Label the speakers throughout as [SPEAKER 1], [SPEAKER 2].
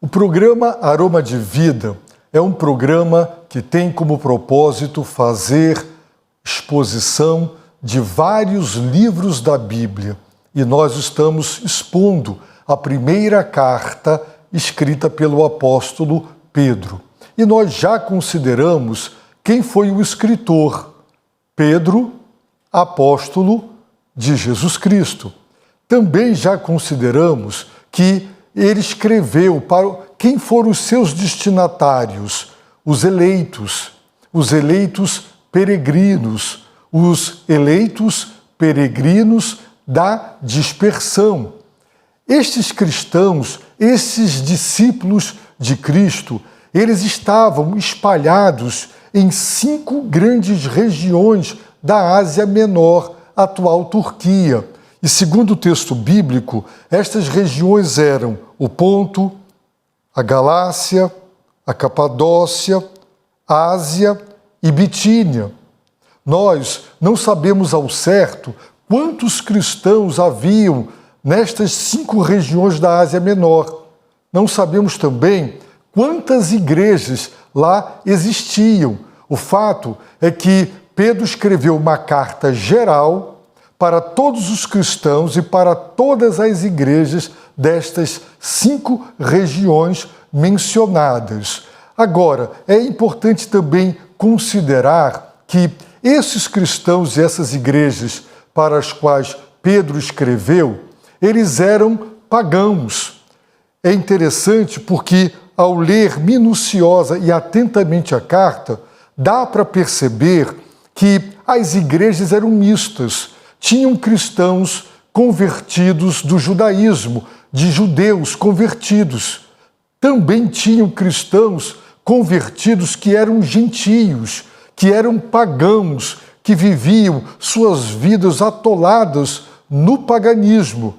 [SPEAKER 1] O programa Aroma de Vida é um programa que tem como propósito fazer exposição de vários livros da Bíblia. E nós estamos expondo a primeira carta escrita pelo apóstolo Pedro. E nós já consideramos quem foi o escritor: Pedro, apóstolo de Jesus Cristo. Também já consideramos que ele escreveu para quem foram os seus destinatários, os eleitos peregrinos, os eleitos peregrinos da dispersão. Estes cristãos, esses discípulos de Cristo, eles estavam espalhados em 5 grandes regiões da Ásia Menor, atual Turquia. E segundo o texto bíblico, estas regiões eram o Ponto, a Galácia, a Capadócia, Ásia e Bitínia. Nós não sabemos ao certo quantos cristãos haviam nestas 5 regiões da Ásia Menor. Não sabemos também quantas igrejas lá existiam. O fato é que Pedro escreveu uma carta geral para todos os cristãos e para todas as igrejas destas 5 regiões mencionadas. Agora, é importante também considerar que esses cristãos e essas igrejas para as quais Pedro escreveu, eles eram pagãos. É interessante porque, ao ler minuciosa e atentamente a carta, dá para perceber que as igrejas eram mistas. Tinham cristãos convertidos do judaísmo, de judeus convertidos. Também tinham cristãos convertidos que eram gentios, que eram pagãos, que viviam suas vidas atoladas no paganismo.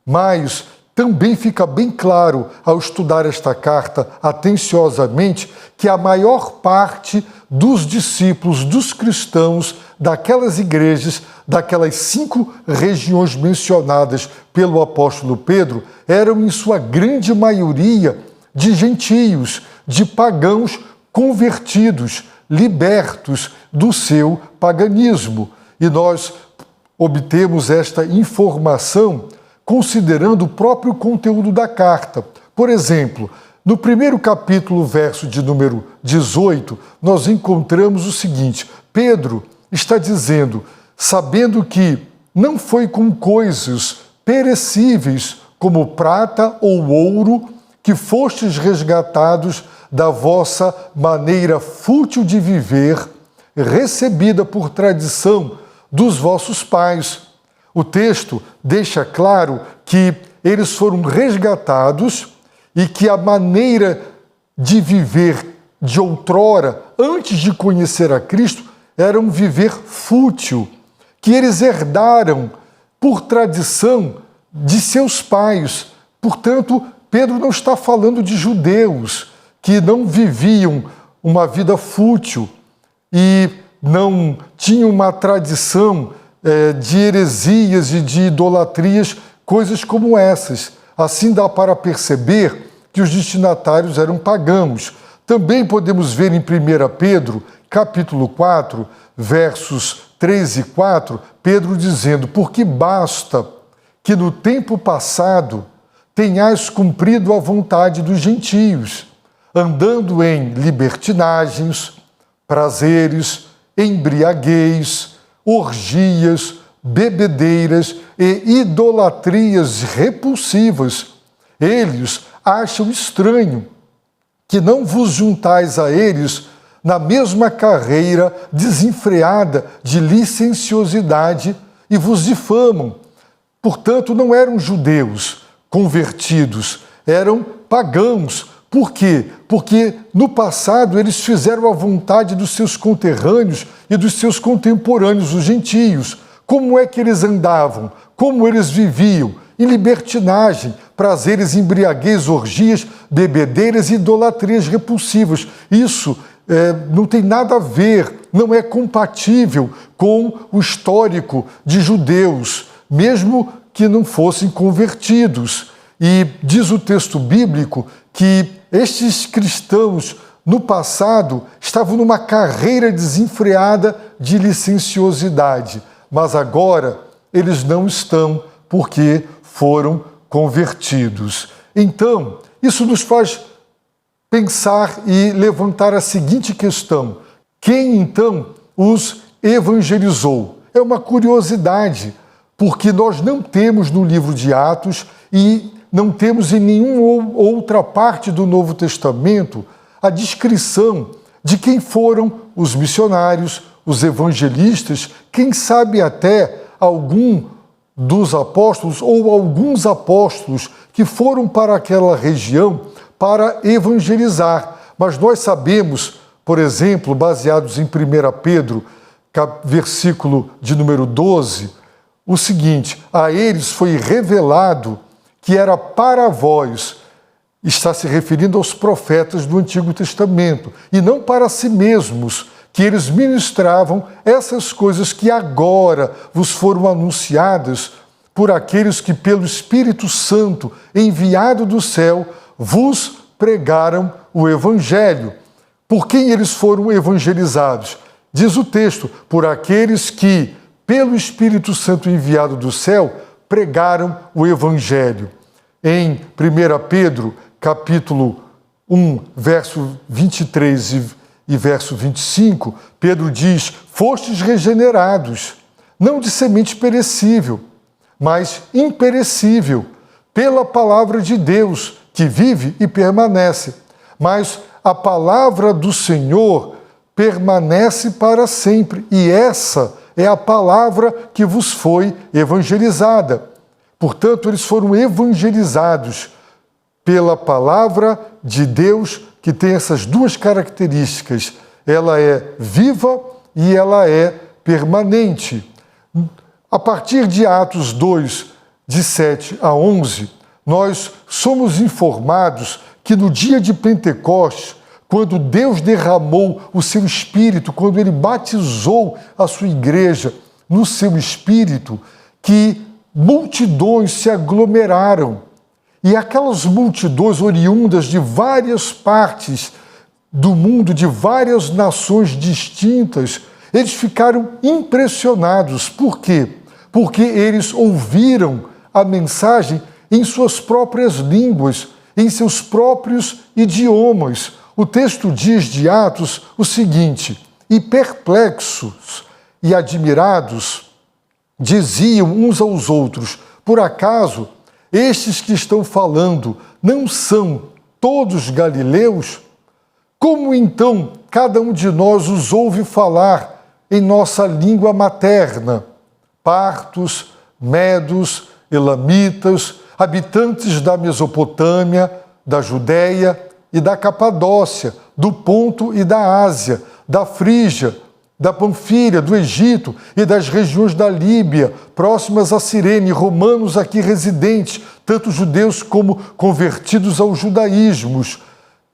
[SPEAKER 1] Mas também fica bem claro, ao estudar esta carta atenciosamente, que a maior parte dos discípulos, dos cristãos, daquelas igrejas, daquelas 5 regiões mencionadas pelo apóstolo Pedro, eram em sua grande maioria de gentios, de pagãos convertidos, libertos do seu paganismo. E nós obtemos esta informação considerando o próprio conteúdo da carta. Por exemplo, no primeiro capítulo, verso de número 18, nós encontramos o seguinte: Pedro está dizendo, sabendo que não foi com coisas perecíveis, como prata ou ouro, que fostes resgatados da vossa maneira fútil de viver, recebida por tradição dos vossos pais. O texto deixa claro que eles foram resgatados e que a maneira de viver de outrora, antes de conhecer a Cristo, era um viver fútil, que eles herdaram por tradição de seus pais. Portanto, Pedro não está falando de judeus que não viviam uma vida fútil e não tinham uma tradição de heresias e de idolatrias, coisas como essas. Assim dá para perceber que os destinatários eram pagãos. Também podemos ver em 1 Pedro, capítulo 4, versos 3 e 4, Pedro dizendo: porque basta que no tempo passado tenhais cumprido a vontade dos gentios, andando em libertinagens, prazeres, embriaguez, orgias, bebedeiras e idolatrias repulsivas. Eles acham estranho que não vos juntais a eles na mesma carreira desenfreada de licenciosidade e vos difamam. Portanto, não eram judeus convertidos, eram pagãos. Por quê? Porque no passado eles fizeram a vontade dos seus conterrâneos e dos seus contemporâneos, os gentios. Como é que eles andavam? Como eles viviam? Em libertinagem, prazeres, embriaguez, orgias, bebedeiras e idolatrias repulsivas. Isso não tem nada a ver, não é compatível com o histórico de judeus, mesmo que não fossem convertidos. E diz o texto bíblico que estes cristãos, no passado, estavam numa carreira desenfreada de licenciosidade, mas agora eles não estão porque foram convertidos. Então, isso nos faz pensar e levantar a seguinte questão: quem então os evangelizou? É uma curiosidade, porque nós não temos no livro de Atos e não temos em nenhuma outra parte do Novo Testamento a descrição de quem foram os missionários, os evangelistas, quem sabe até algum dos apóstolos ou alguns apóstolos que foram para aquela região para evangelizar. Mas nós sabemos, por exemplo, baseados em 1 Pedro, versículo de número 12, o seguinte: a eles foi revelado que era para vós, está se referindo aos profetas do Antigo Testamento, e não para si mesmos, que eles ministravam essas coisas que agora vos foram anunciadas por aqueles que, pelo Espírito Santo, enviado do céu, vos pregaram o Evangelho. Por quem eles foram evangelizados? Diz o texto: por aqueles que, pelo Espírito Santo enviado do céu, pregaram o Evangelho. Em 1 Pedro, capítulo 1, verso 23 e verso 25, Pedro diz: fostes regenerados, não de semente perecível, mas imperecível, pela palavra de Deus, que vive e permanece. Mas a palavra do Senhor permanece para sempre, e essa é a palavra que vos foi evangelizada. Portanto, eles foram evangelizados pela palavra de Deus, que tem essas duas características. Ela é viva e ela é permanente. A partir de Atos 2, de 7 a 11, nós somos informados que no dia de Pentecostes, quando Deus derramou o seu Espírito, quando Ele batizou a sua igreja no seu Espírito, que multidões se aglomeraram. E aquelas multidões oriundas de várias partes do mundo, de várias nações distintas, eles ficaram impressionados. Por quê? Porque eles ouviram a mensagem em suas próprias línguas, em seus próprios idiomas. O texto diz de Atos o seguinte: e perplexos e admirados, diziam uns aos outros: por acaso estes que estão falando não são todos galileus? Como então cada um de nós os ouve falar em nossa língua materna? Partos, medos, elamitas, habitantes da Mesopotâmia, da Judéia e da Capadócia, do Ponto e da Ásia, da Frígia, da Panfília, do Egito e das regiões da Líbia, próximas a Cirene, romanos aqui residentes, tanto judeus como convertidos ao judaísmo,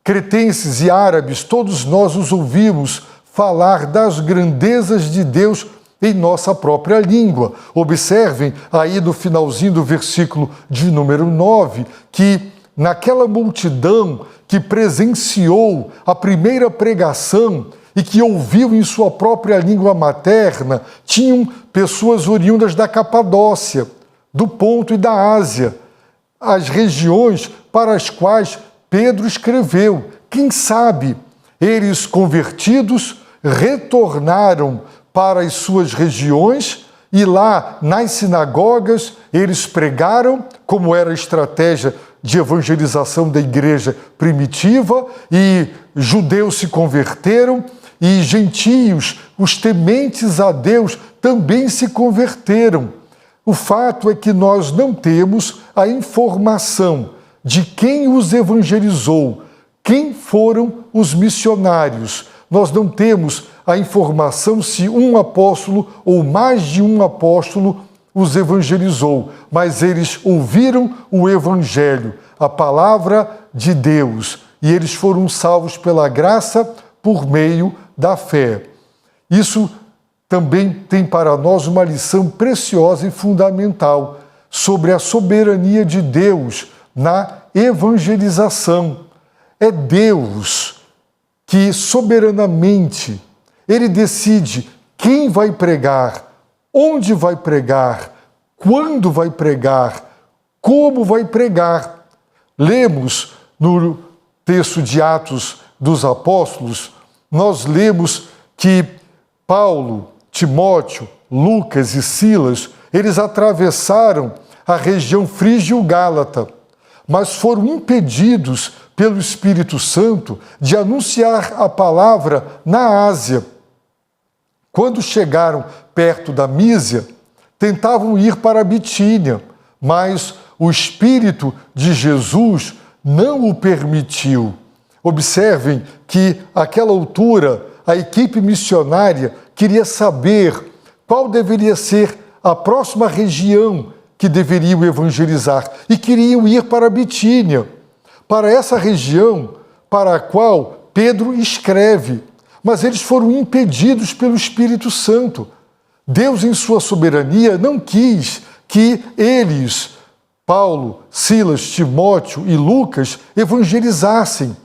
[SPEAKER 1] cretenses e árabes, todos nós os ouvimos falar das grandezas de Deus em nossa própria língua. Observem aí no finalzinho do versículo de número 9, que naquela multidão que presenciou a primeira pregação e que ouviu em sua própria língua materna, tinham pessoas oriundas da Capadócia, do Ponto e da Ásia, as regiões para as quais Pedro escreveu. Quem sabe eles, convertidos, retornaram para as suas regiões e lá nas sinagogas eles pregaram, como era a estratégia de evangelização da igreja primitiva, e judeus se converteram e gentios, os tementes a Deus, também se converteram. O fato é que nós não temos a informação de quem os evangelizou, quem foram os missionários. Nós não temos a informação se um apóstolo ou mais de um apóstolo os evangelizou, mas eles ouviram o evangelho, a palavra de Deus, e eles foram salvos pela graça por meio da fé. Isso também tem para nós uma lição preciosa e fundamental sobre a soberania de Deus na evangelização. É Deus que soberanamente Ele decide quem vai pregar, onde vai pregar, quando vai pregar, como vai pregar. Lemos no texto de Atos dos Apóstolos, nós lemos que Paulo, Timóteo, Lucas e Silas, eles atravessaram a região frígio-gálata, mas foram impedidos pelo Espírito Santo de anunciar a palavra na Ásia. Quando chegaram perto da Mísia, tentavam ir para a Bitínia, mas o Espírito de Jesus não o permitiu. Observem que, àquela altura, a equipe missionária queria saber qual deveria ser a próxima região que deveriam evangelizar e queriam ir para a Bitínia, para essa região para a qual Pedro escreve, mas eles foram impedidos pelo Espírito Santo. Deus, em sua soberania, não quis que eles, Paulo, Silas, Timóteo e Lucas, evangelizassem.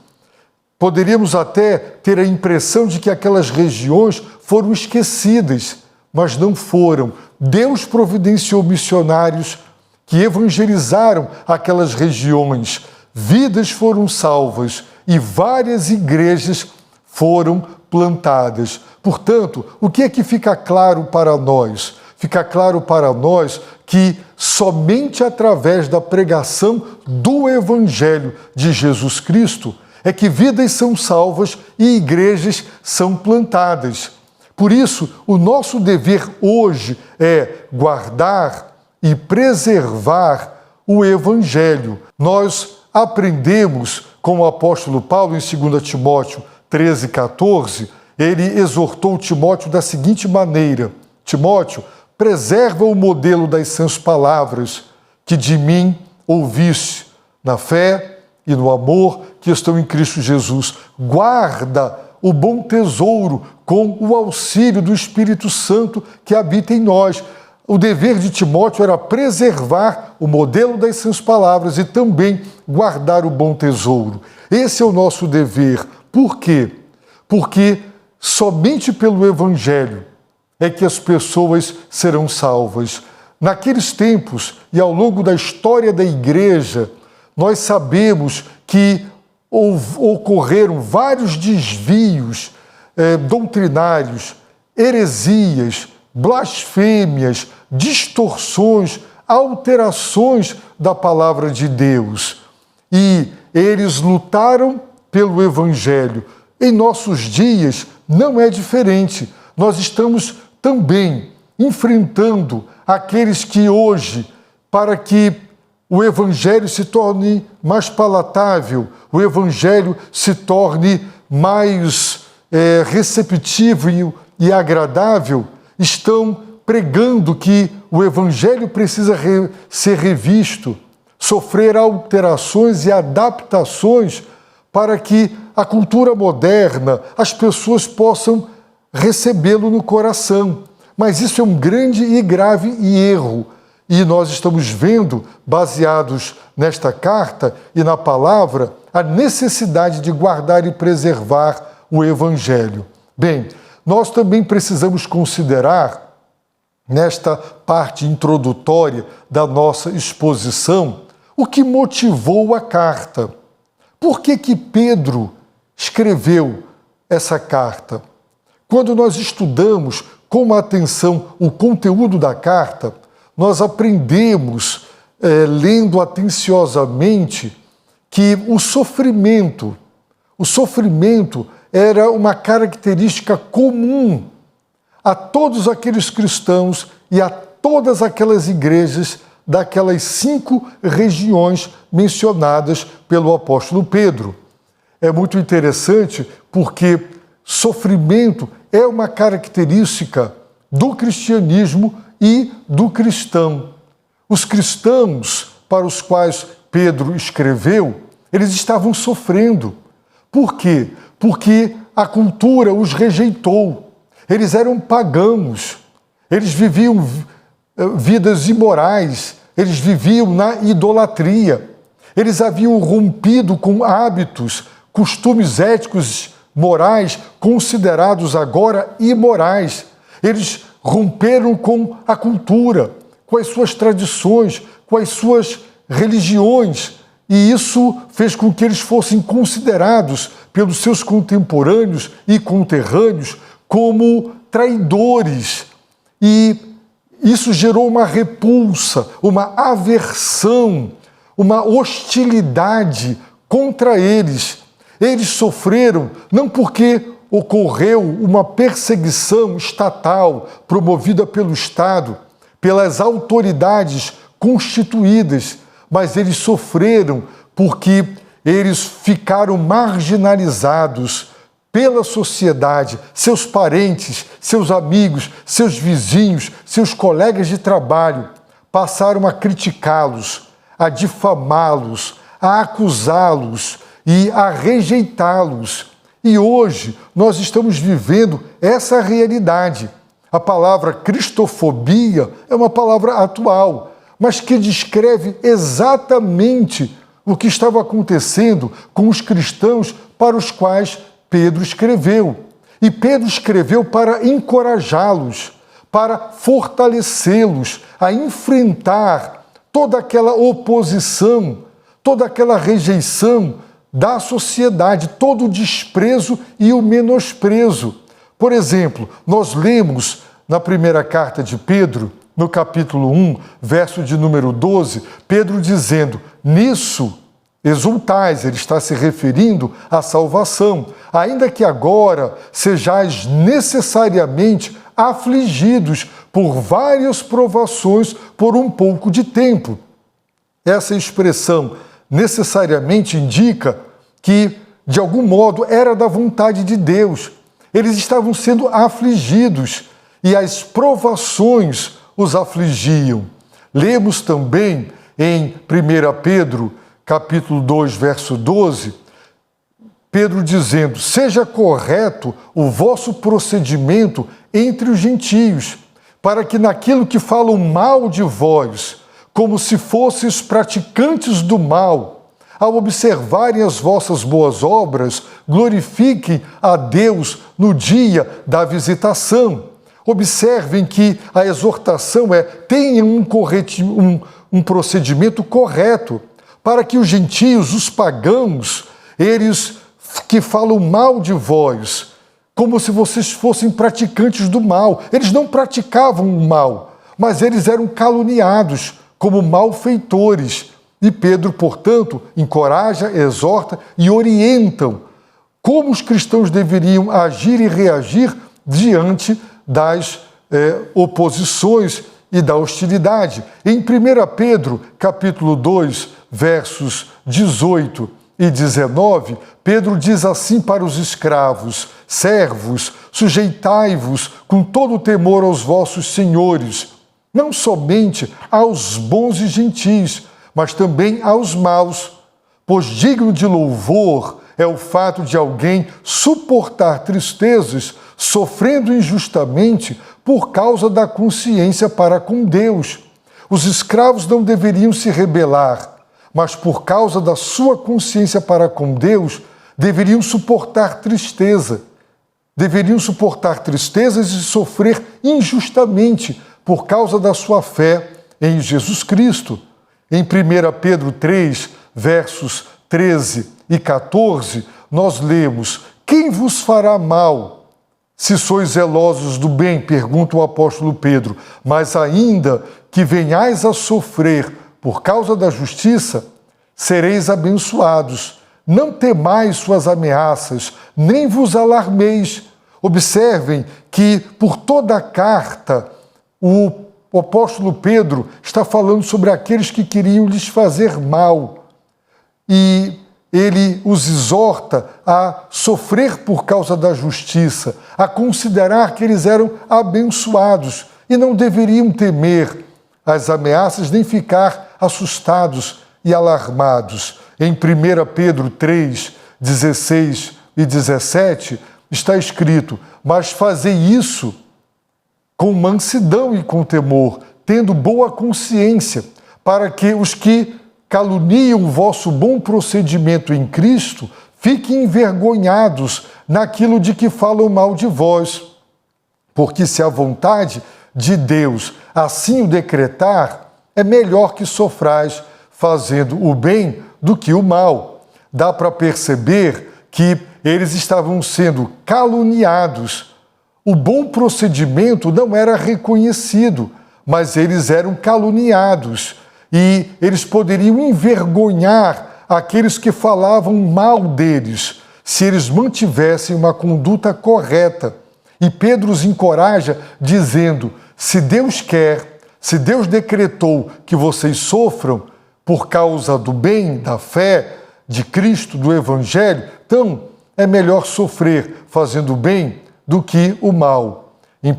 [SPEAKER 1] Poderíamos até ter a impressão de que aquelas regiões foram esquecidas, mas não foram. Deus providenciou missionários que evangelizaram aquelas regiões. Vidas foram salvas e várias igrejas foram plantadas. Portanto, o que é que fica claro para nós? Fica claro para nós que somente através da pregação do Evangelho de Jesus Cristo é que vidas são salvas e igrejas são plantadas. Por isso, o nosso dever hoje é guardar e preservar o Evangelho. Nós aprendemos com o apóstolo Paulo em 2 Timóteo 13:14, ele exortou Timóteo da seguinte maneira: Timóteo, preserva o modelo das sãs palavras que de mim ouviste, na fé e no amor que estão em Cristo Jesus. Guarda o bom tesouro com o auxílio do Espírito Santo que habita em nós. O dever de Timóteo era preservar o modelo das sãs palavras e também guardar o bom tesouro. Esse é o nosso dever. Por quê? Porque somente pelo Evangelho é que as pessoas serão salvas. Naqueles tempos e ao longo da história da igreja, nós sabemos que ocorreram vários desvios doutrinários, heresias, blasfêmias, distorções, alterações da palavra de Deus. E eles lutaram pelo Evangelho. Em nossos dias não é diferente. Nós estamos também enfrentando aqueles que hoje, para que o Evangelho se torne mais palatável, o Evangelho se torne mais receptivo e agradável, estão pregando que o Evangelho precisa ser revisto, sofrer alterações e adaptações para que a cultura moderna, as pessoas possam recebê-lo no coração. Mas isso é um grande e grave erro. E nós estamos vendo, baseados nesta carta e na palavra, a necessidade de guardar e preservar o Evangelho. Bem, nós também precisamos considerar, nesta parte introdutória da nossa exposição, o que motivou a carta. Por que Pedro escreveu essa carta? Quando nós estudamos com atenção o conteúdo da carta, nós aprendemos, lendo atenciosamente, que o sofrimento era uma característica comum a todos aqueles cristãos e a todas aquelas igrejas daquelas 5 regiões mencionadas pelo apóstolo Pedro. É muito interessante porque sofrimento é uma característica do cristianismo e do cristão. Os cristãos para os quais Pedro escreveu, eles estavam sofrendo. Por quê? Porque a cultura os rejeitou. Eles eram pagãos. Eles viviam vidas imorais. Eles viviam na idolatria. Eles haviam rompido com hábitos, costumes éticos, morais, considerados agora imorais. Eles romperam com a cultura, com as suas tradições, com as suas religiões. E isso fez com que eles fossem considerados pelos seus contemporâneos e conterrâneos como traidores. E isso gerou uma repulsa, uma aversão, uma hostilidade contra eles. Eles sofreram não porque ocorreu uma perseguição estatal promovida pelo Estado, pelas autoridades constituídas, mas eles sofreram porque eles ficaram marginalizados pela sociedade, seus parentes, seus amigos, seus vizinhos, seus colegas de trabalho passaram a criticá-los, a difamá-los, a acusá-los e a rejeitá-los. E hoje nós estamos vivendo essa realidade. A palavra cristofobia é uma palavra atual, mas que descreve exatamente o que estava acontecendo com os cristãos para os quais Pedro escreveu. E Pedro escreveu para encorajá-los, para fortalecê-los a enfrentar toda aquela oposição, toda aquela rejeição da sociedade, todo o desprezo e o menosprezo. Por exemplo, nós lemos na primeira carta de Pedro, no capítulo 1, verso de número 12, Pedro dizendo: nisso exultais, ele está se referindo à salvação, ainda que agora sejais necessariamente afligidos por várias provações por um pouco de tempo. Essa expressão necessariamente indica que, de algum modo, era da vontade de Deus. Eles estavam sendo afligidos e as provações os afligiam. Lemos também em 1 Pedro, capítulo 2, verso 12, Pedro dizendo: seja correto o vosso procedimento entre os gentios, para que naquilo que falam mal de vós, como se fosseis praticantes do mal, ao observarem as vossas boas obras, glorifiquem a Deus no dia da visitação. Observem que a exortação tenham um procedimento correto, para que os gentios, os pagãos, eles que falam mal de vós, como se vocês fossem praticantes do mal. Eles não praticavam o mal, mas eles eram caluniados como malfeitores. E Pedro, portanto, encoraja, exorta e orientam como os cristãos deveriam agir e reagir diante das oposições e da hostilidade. Em 1 Pedro, capítulo 2, versos 18 e 19, Pedro diz assim para os escravos: servos, sujeitai-vos com todo o temor aos vossos senhores, não somente aos bons e gentis, mas também aos maus, pois digno de louvor é o fato de alguém suportar tristezas, sofrendo injustamente por causa da consciência para com Deus. Os escravos não deveriam se rebelar, mas por causa da sua consciência para com Deus, deveriam suportar tristeza. Deveriam suportar tristezas e sofrer injustamente por causa da sua fé em Jesus Cristo. Em 1 Pedro 3, versos 13 e 14, nós lemos: quem vos fará mal, se sois zelosos do bem? Pergunta o apóstolo Pedro. Mas ainda que venhais a sofrer por causa da justiça, sereis abençoados. Não temais suas ameaças, nem vos alarmeis. Observem que por toda a carta o apóstolo Pedro está falando sobre aqueles que queriam lhes fazer mal. E ele os exorta a sofrer por causa da justiça, a considerar que eles eram abençoados e não deveriam temer as ameaças nem ficar assustados e alarmados. Em 1 Pedro 3, 16 e 17, está escrito: mas fazei isso com mansidão e com temor, tendo boa consciência, para que os que caluniam o vosso bom procedimento em Cristo, fiquem envergonhados naquilo de que falam mal de vós. Porque se a vontade de Deus assim o decretar, é melhor que sofrais fazendo o bem do que o mal. Dá para perceber que eles estavam sendo caluniados. O bom procedimento não era reconhecido, mas eles eram caluniados. E eles poderiam envergonhar aqueles que falavam mal deles, se eles mantivessem uma conduta correta. E Pedro os encoraja dizendo: se Deus quer, se Deus decretou que vocês sofram por causa do bem, da fé, de Cristo, do Evangelho, então é melhor sofrer fazendo o bem do que o mal. Em 1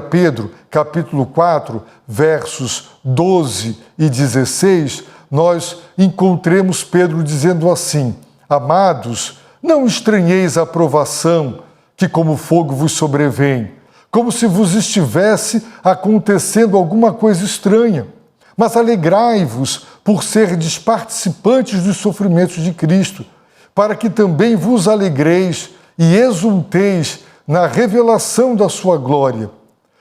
[SPEAKER 1] Pedro, capítulo 4, versos 12 e 16, nós encontramos Pedro dizendo assim: amados, não estranheis a provação que como fogo vos sobrevém, como se vos estivesse acontecendo alguma coisa estranha. Mas alegrai-vos por serdes participantes dos sofrimentos de Cristo, para que também vos alegreis e exulteis na revelação da sua glória.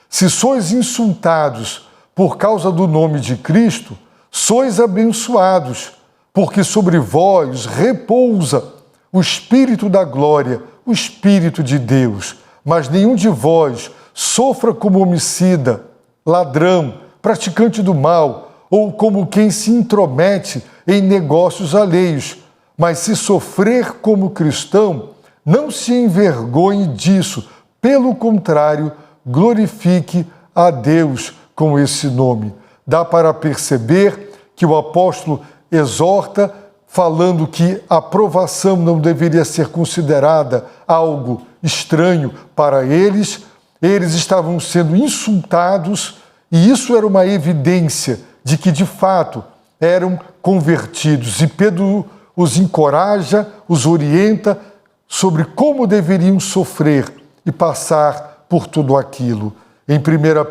[SPEAKER 1] Se sois insultados por causa do nome de Cristo, sois abençoados, porque sobre vós repousa o Espírito da glória, o Espírito de Deus. Mas nenhum de vós sofra como homicida, ladrão, praticante do mal, ou como quem se intromete em negócios alheios. Mas se sofrer como cristão, não se envergonhe disso. Pelo contrário, glorifique a Deus com esse nome. Dá para perceber que o apóstolo exorta, falando que a provação não deveria ser considerada algo estranho para eles. Eles estavam sendo insultados e isso era uma evidência de que, de fato, eram convertidos. E Pedro os encoraja, os orienta sobre como deveriam sofrer e passar por tudo aquilo. Em 1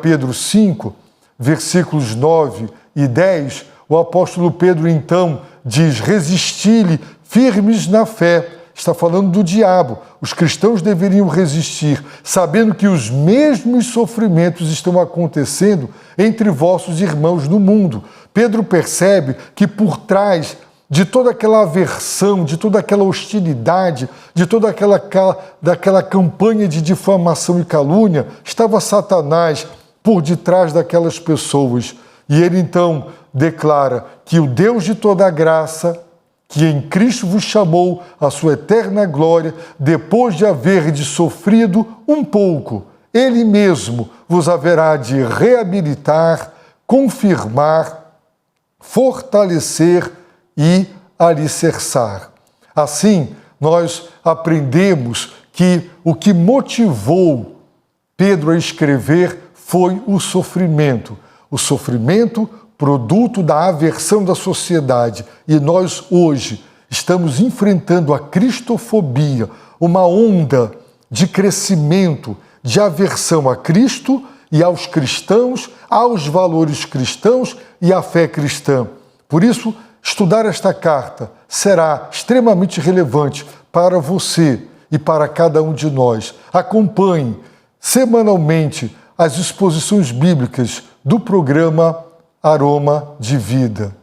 [SPEAKER 1] Pedro 5, versículos 9 e 10, o apóstolo Pedro então diz: resisti-lhe firmes na fé. Está falando do diabo. Os cristãos deveriam resistir, sabendo que os mesmos sofrimentos estão acontecendo entre vossos irmãos no mundo. Pedro percebe que por trás de toda aquela aversão, de toda aquela hostilidade, de toda daquela campanha de difamação e calúnia, estava Satanás por detrás daquelas pessoas. E ele então declara que o Deus de toda a graça, que em Cristo vos chamou à sua eterna glória, depois de haverdes sofrido um pouco, Ele mesmo vos haverá de reabilitar, confirmar, fortalecer e alicerçar. Assim, nós aprendemos que o que motivou Pedro a escrever foi o sofrimento produto da aversão da sociedade. E nós hoje estamos enfrentando a cristofobia, uma onda de crescimento, de aversão a Cristo e aos cristãos, aos valores cristãos e à fé cristã. Por isso, estudar esta carta será extremamente relevante para você e para cada um de nós. Acompanhe semanalmente as exposições bíblicas do programa Aroma de Vida.